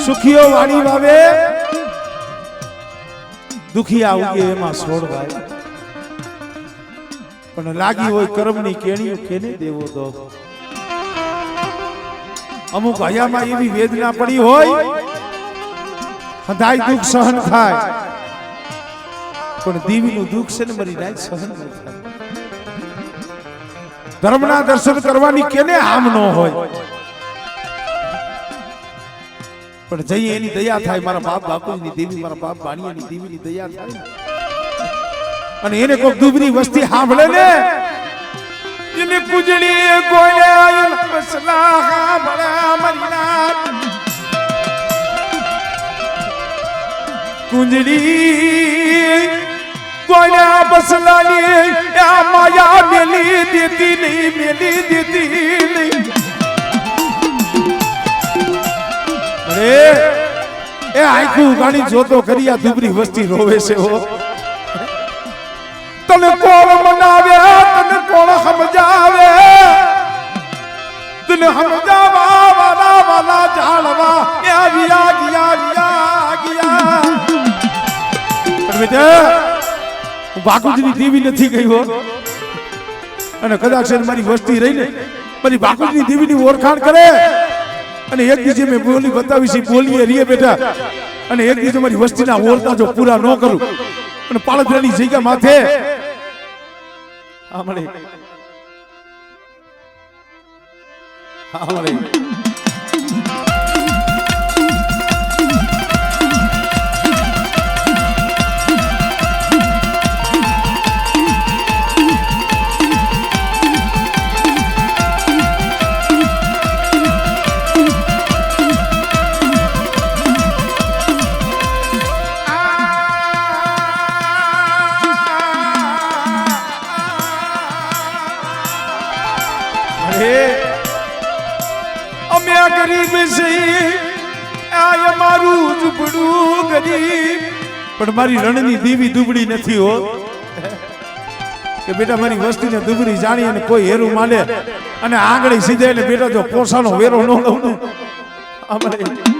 સુખીઓ વાડી વાવે દુખિયા ઉગે એમાં છોડવાય પણ લાગી હોય કર્મની કેણીઓ કેને દેવો દો અમુક હયામાં એવી વેદના પડી હોય હદાય દુઃખ સહન થાય પણ દીવીનું દુઃખ છે ને મારી રાત સહન ન થાય ધર્મના દર્શન કરવાની કેને આમ ન હોય પણ જઈએ એની દયા થાય મારા બાપ બાપુની દેવી મારા બાપ બાણીયાની દેવીની દયા થાય અને એને કોક દુબરી વસ્તી સાંભળે ને એને કુજડી ગોળ્યા મસલા સાંભળ્યા મરીના કુંજડી ગોળ્યા બસલાની આ માયા મેલી દેતી નહીં મેલી દેતી નહીં અરે એ આખું ગાડી જોતો કરી આ દુબરી વસ્તી રોવે છે હો તને કોણ મનાવે તને કોણ સમજાવે તને સમજાવા વાલા વાલા જાળવા એ ગયા ગયા ગયા ગયા પણ બેટા હું બાકુજીની દેવી નથી ગઈ હો અને કદાચ મારી વસ્તી રહી ને મારી બાકુજીની દેવીની ઓળખાણ કરે અને એક દિવસે મેં બોલી બતાવી છે બોલીએ રીએ બેટા અને એક દિવસે મારી વસ્તીના ઓળખા જો પૂરા ન કરું અને પાળદરાની જગ્યા માથે આમળે આમળે અમે ગરીબ છીએ આ મારું ઝૂંપડું ગરીબ પણ મારી રણની દેવી દુબળી નથી હો કે બેટા મારી વસ્તીને દુબળી જાણી અને કોઈ હેરું માને અને આંગળી સીધે ને બેટા જો પોસાનો વેરો ન લઉં ને અમારે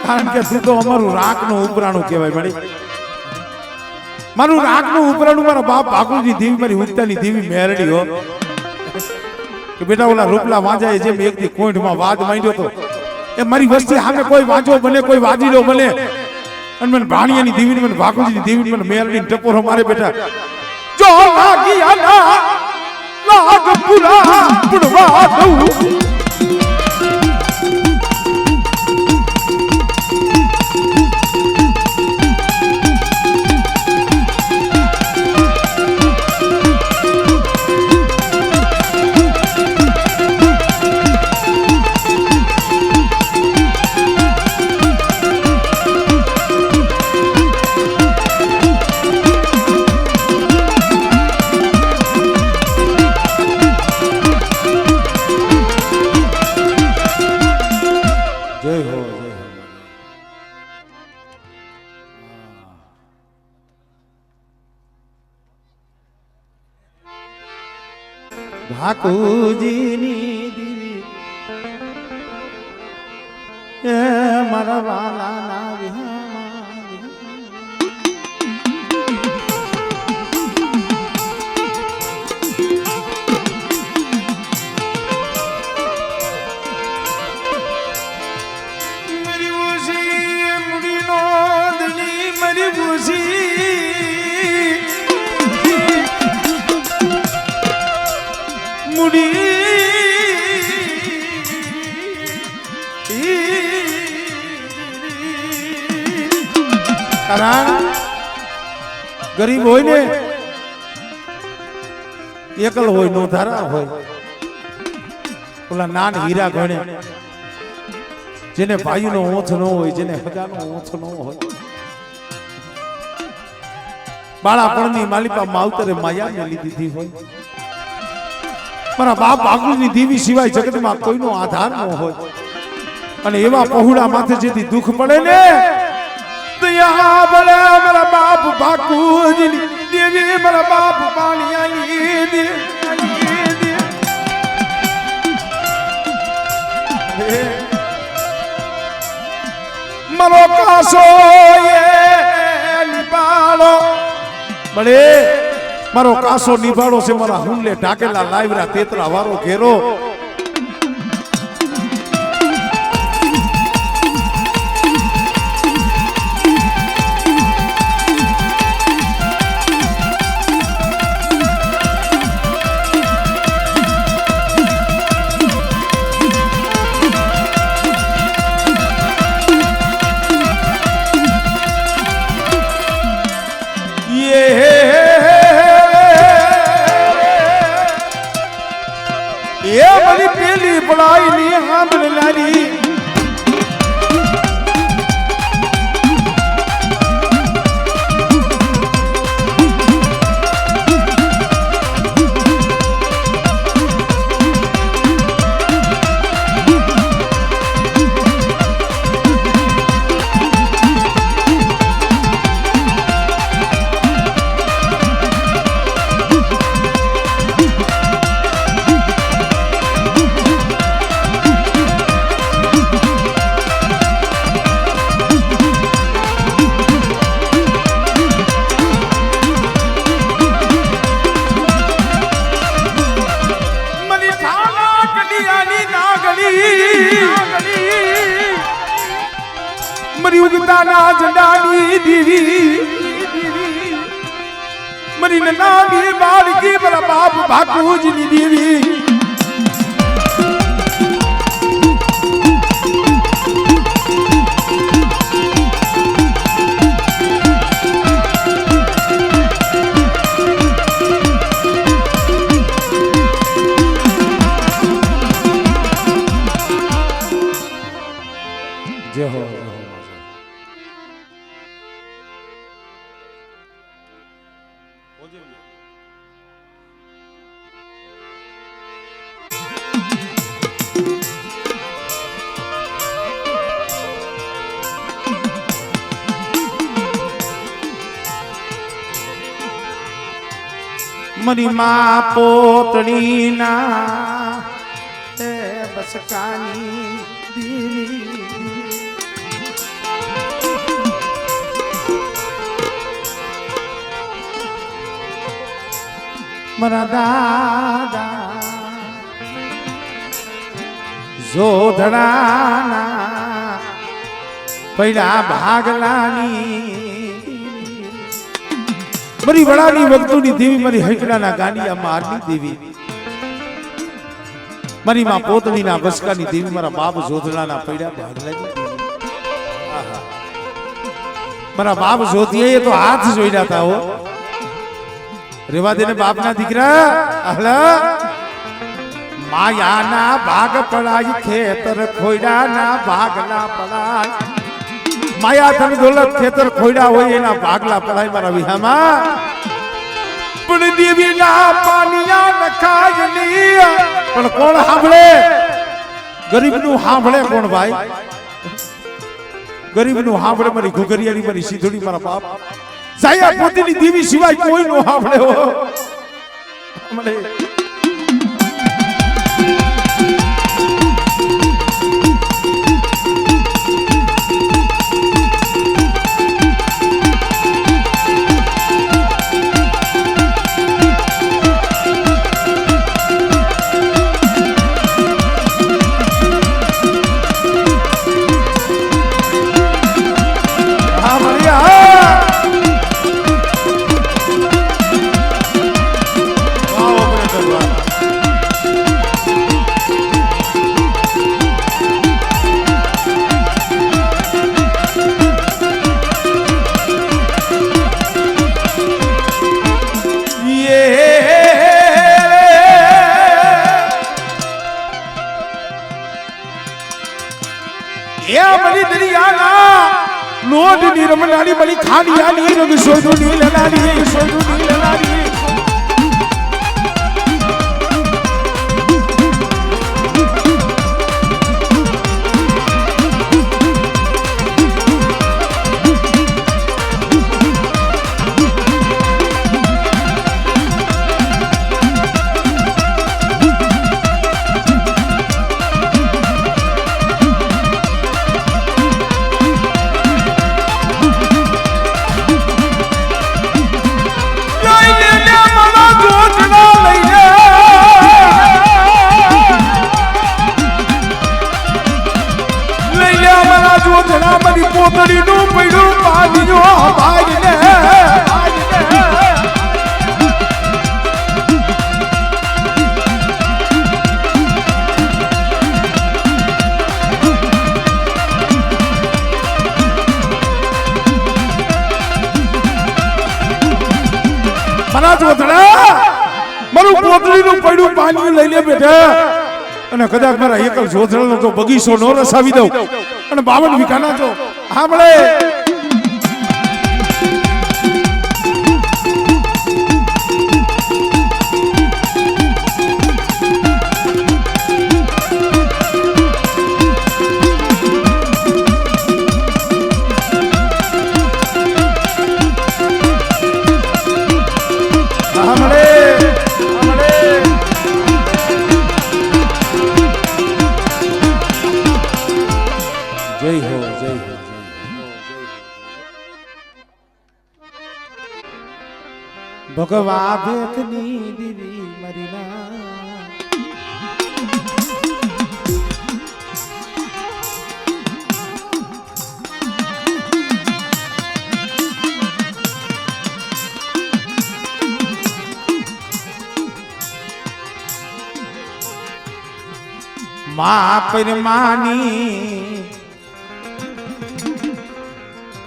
કારણ કે તું તો અમારું રાખનું ઉપરાણું કહેવાય મારી મારું રાખનું ઉપરાણું મારા બાપ બાકુજી દેવી મારી ઉગતાની દેવી મેરડી હો કે બેટા ઓલા રૂપલા વાંજાએ જેમ એક દી કોઈઠમાં વાદ માંડ્યો તો એ મારી વસ્તી સામે કોઈ વાંચો બને કોઈ વાજીલો બને અને મને ભાણિયાની દેવીને મને બાકુજીની દેવીને મને મેરડીને ટપોરો મારે બેટા જો લાગી આના લાગ પુરા પુરવા દઉં ભાકુજીની દીવી એ મારા વાલાના વિહામાં મારી ઉસી મુડીનો દલી મારી ઉસી કારણ ગરીબ હોય ને એકલ હોય નો ધારા હોય ઓલા નાન હીરા ગણે જેને ભાઈનો ઓછ ન હોય જેને હગાનો ઓછ ન હોય બાળાપણની માલિપા માવતરે માયાને લીધી હોય મારા બાપ બાગુની દેવી સિવાય જગતમાં કોઈનો આધાર ન હોય અને એવા પહોળા માથે જેથી દુઃખ પડે ને દયા બળે મારા બાપ બાકુજી દેવી મારા બાપ પાણી દે મારો કાસો એ નિભાળો બળે મારો કાસો નિભાળો છે મારા હુંલે ઢાકેલા લાવરા તેતરા વારો ઘેરો ये बड़ी पीली पढ़ाई नहीं हम लारी मरी उगता ना जंडानी दीवी मरी नानी बाल की मेरा बाप भाकूजनी दीवी जय हो मरी माँ पोतड़ी ना बस कानी दीवी मरा दादा जोधड़ाना पहला भागलानी मरी बड़ानी वक्तुनी देवी मरी हकड़ाना गानिया मारनी देवी मरी मां पोतनी ना बसकानी देवी मारा बाप जोधड़ाना पहला भागलानी मारा बाप जोतिए ये तो हाथ जोई जाता हो रेवा देने बाप ना दिखरा अहला माया ना भाग पड़ाई खेतर खोइडा ना भागला पड़ाई माया धन दौलत खेतर खोइडा होई ना भागला पड़ाई मारा विहामा पण देवी ना पानिया नखाय लिया पण कोण हांभळे गरीब नु हांभळे कोण भाई गरीब नु हांभळे मारी घुगरियानी मारी सीधोड़ी मारा बाप जाया पोतीनी देवी सिवाय कोई नो हांभळे हो हमणे મળી દરિયાના લોટની રમનારી મળી ખાડિયાની રંગ શોધુની લલારી શોધુની લલારી પોતડીનું પડ્યું પાણીનો ભાઈને મારા જોધડા મારું પોતડીનું પડ્યું પાણી લઈ લે બેટા અને કદાચ મારા એકલ જોધડાનો તો બગીચો નો રસાવી દઉં અને 52 વીઘાના તો સાંભળે જય હો જય હો ભગવા ભેખની દીવી મરીના મા પરમાની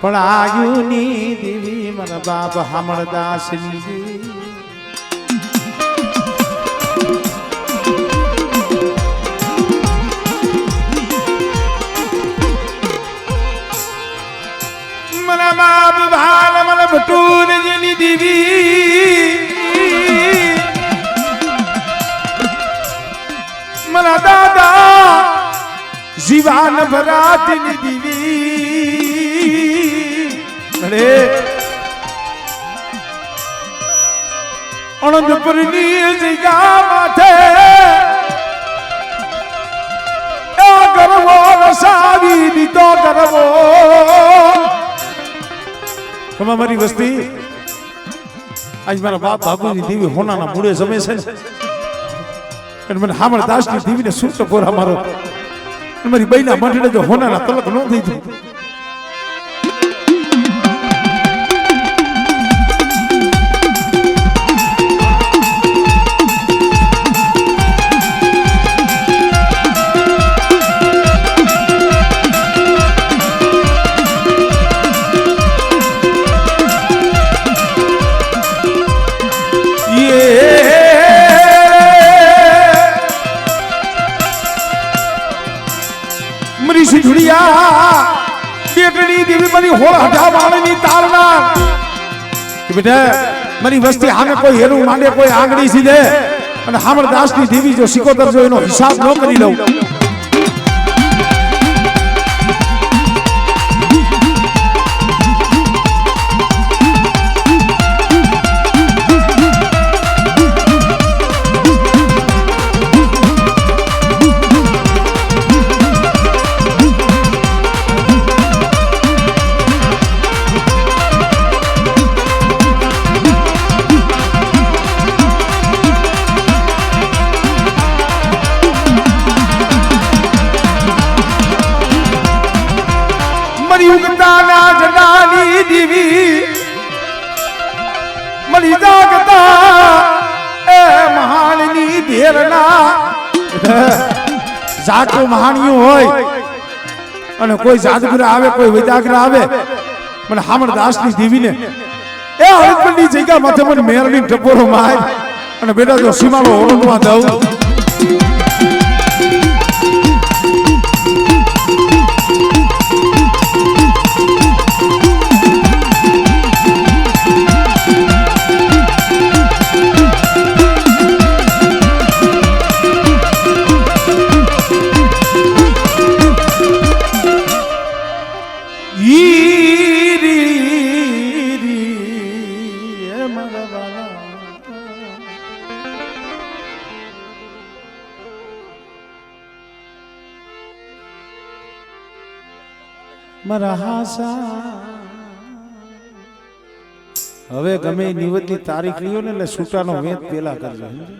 પણ આયુની દેવી મન બાપ હામળદાસની મન બાપ ભાલ મન ભટુર જેની દેવી મન દાદા જીવાન ભરાતની દેવી અનંતપુરની જગ્યા માથે ગરવો રસાવી દીધો ગરવો તમે મારી વસ્તી આજ મારા બાપ બાપુની દેવી હોનાના મૂળે જમે છે ને મને હામળદાસની દેવીને શું ટકોરા મારો મારી બૈના મંડળે જો હોનાના તલક ન થઈ જાય બેટડી દેવી મારી હોળ હજા વાળની તારના કે બેટા મારી વસ્તી સામે કોઈ હેરું માંડે કોઈ આંગળી સીધે અને હામળદાસની દેવી જો સિકોતર જો એનો હિસાબ ન કરી લઉં યુગતાના જનાની દેવી મળી જાગતા એ મહાનની ધેરના જાગતો મહાનિયું હોય અને કોઈ જાદુગર આવે કોઈ વૈદાગ્ર આવે મને હામળદાસની દેવીને એ હળપણની જગ્યા માથે મને મેરની ટપોરો માર અને બેટા જો સીમાડો ઓળંગવા દઉં મારા હાસા હવે ગમે નિવતની તારીખ લીયો ને એટલે છૂટાનો વેત પેલા કરજો.